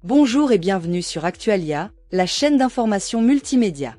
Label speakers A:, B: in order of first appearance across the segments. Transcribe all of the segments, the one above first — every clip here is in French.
A: Bonjour et bienvenue sur Actualia, la chaîne d'information multimédia.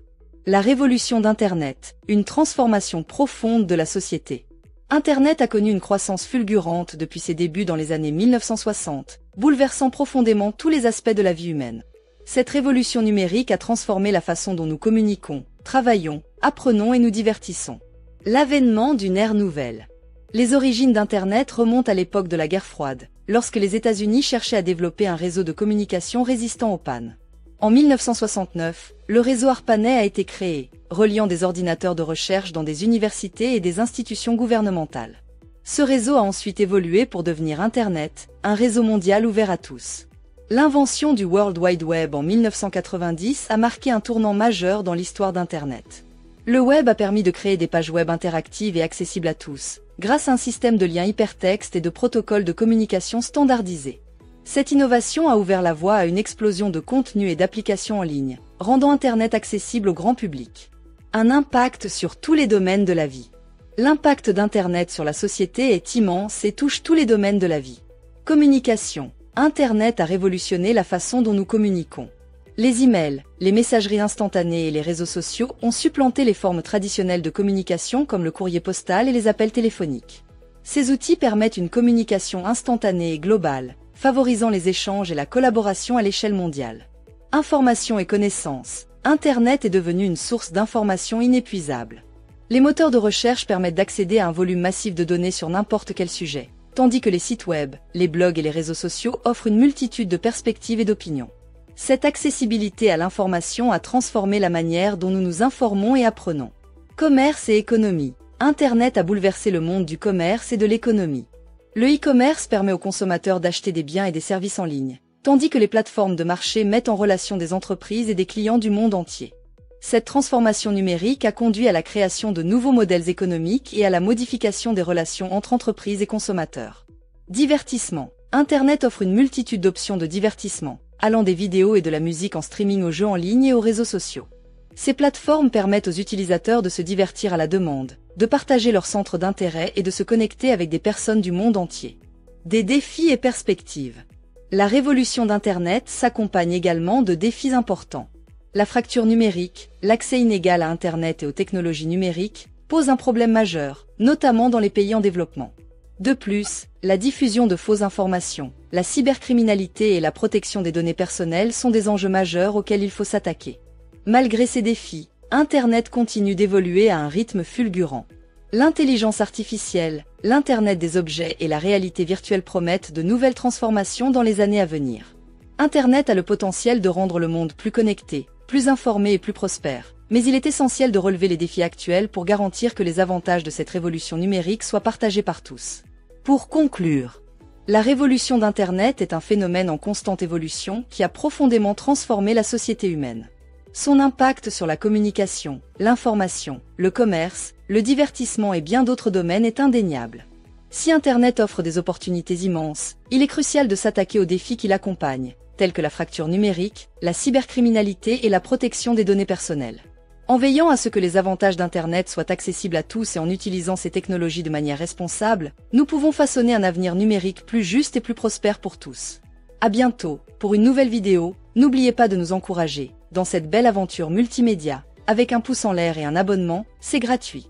A: La révolution d'Internet, une transformation profonde de la société. Internet a connu une croissance fulgurante depuis ses débuts dans les années 1960, bouleversant profondément tous les aspects de la vie humaine. Cette révolution numérique a transformé la façon dont nous communiquons, travaillons, apprenons et nous divertissons. L'avènement d'une ère nouvelle. Les origines d'Internet remontent à l'époque de la guerre froide, lorsque les États-Unis cherchaient à développer un réseau de communication résistant aux pannes. En 1969, le réseau ARPANET a été créé, reliant des ordinateurs de recherche dans des universités et des institutions gouvernementales. Ce réseau a ensuite évolué pour devenir Internet, un réseau mondial ouvert à tous. L'invention du World Wide Web en 1990 a marqué un tournant majeur dans l'histoire d'Internet. Le web a permis de créer des pages web interactives et accessibles à tous, grâce à un système de liens hypertextes et de protocoles de communication standardisés. Cette innovation a ouvert la voie à une explosion de contenus et d'applications en ligne, rendant Internet accessible au grand public. Un impact sur tous les domaines de la vie. L'impact d'Internet sur la société est immense et touche tous les domaines de la vie. Communication. Internet a révolutionné la façon dont nous communiquons. Les emails, les messageries instantanées et les réseaux sociaux ont supplanté les formes traditionnelles de communication comme le courrier postal et les appels téléphoniques. Ces outils permettent une communication instantanée et globale, favorisant les échanges et la collaboration à l'échelle mondiale. Information et connaissances. Internet est devenu une source d'informations inépuisable. Les moteurs de recherche permettent d'accéder à un volume massif de données sur n'importe quel sujet, tandis que les sites web, les blogs et les réseaux sociaux offrent une multitude de perspectives et d'opinions. Cette accessibilité à l'information a transformé la manière dont nous nous informons et apprenons. Commerce et économie. Internet a bouleversé le monde du commerce et de l'économie. Le e-commerce permet aux consommateurs d'acheter des biens et des services en ligne, tandis que les plateformes de marché mettent en relation des entreprises et des clients du monde entier. Cette transformation numérique a conduit à la création de nouveaux modèles économiques et à la modification des relations entre entreprises et consommateurs. Divertissement. Internet offre une multitude d'options de divertissement, allant des vidéos et de la musique en streaming aux jeux en ligne et aux réseaux sociaux. Ces plateformes permettent aux utilisateurs de se divertir à la demande, de partager leurs centres d'intérêt et de se connecter avec des personnes du monde entier. Des défis et perspectives. La révolution d'Internet s'accompagne également de défis importants. La fracture numérique, l'accès inégal à Internet et aux technologies numériques, pose un problème majeur, notamment dans les pays en développement. De plus, la diffusion de fausses informations, la cybercriminalité et la protection des données personnelles sont des enjeux majeurs auxquels il faut s'attaquer. Malgré ces défis, Internet continue d'évoluer à un rythme fulgurant. L'intelligence artificielle, l'Internet des objets et la réalité virtuelle promettent de nouvelles transformations dans les années à venir. Internet a le potentiel de rendre le monde plus connecté, plus informé et plus prospère, mais il est essentiel de relever les défis actuels pour garantir que les avantages de cette révolution numérique soient partagés par tous. Pour conclure, la révolution d'Internet est un phénomène en constante évolution qui a profondément transformé la société humaine. Son impact sur la communication, l'information, le commerce, le divertissement et bien d'autres domaines est indéniable. Si Internet offre des opportunités immenses, il est crucial de s'attaquer aux défis qui l'accompagnent, tels que la fracture numérique, la cybercriminalité et la protection des données personnelles. En veillant à ce que les avantages d'Internet soient accessibles à tous et en utilisant ces technologies de manière responsable, nous pouvons façonner un avenir numérique plus juste et plus prospère pour tous. À bientôt, pour une nouvelle vidéo, n'oubliez pas de nous encourager dans cette belle aventure multimédia. Avec un pouce en l'air et un abonnement, c'est gratuit.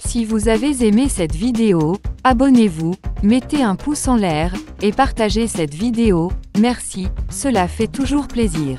B: Si vous avez aimé cette vidéo, abonnez-vous, mettez un pouce en l'air, et partagez cette vidéo, merci, cela fait toujours plaisir.